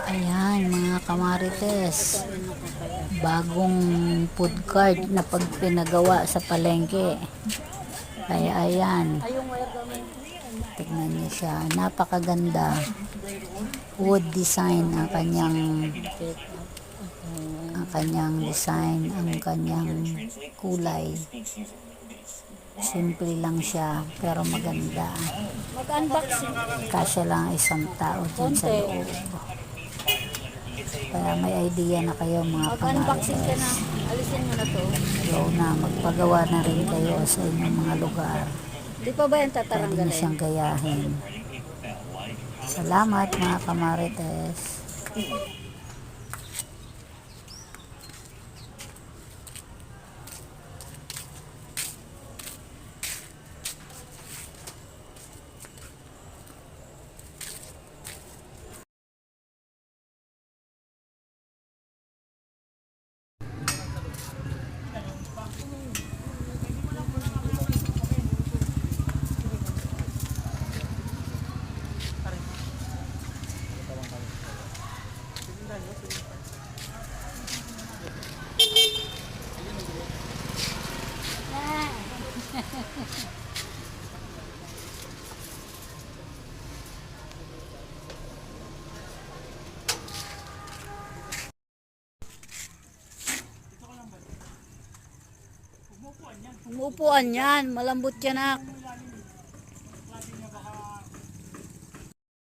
Ayan mga kamarites, bagong food cart na pag pinagawa sa palengke. Kaya ayan, tignan niyo siya, napakaganda. Wood design ang kanyang design, ang kanyang kulay. Simple lang siya pero maganda. Mag-unboxing. Kasya lang isang tao dyan sa loob. Kaya may idea na kayo mga Mag-unboxing ka na. kamarites. Alisin mo na to. Go na, magpagawa na rin kayo sa inyong mga lugar. Di pa ba yan Pwede nyo tataranggalin? siyang gayahin. Salamat mga kamarites. Umuupuan yan. Malambot yan, nak.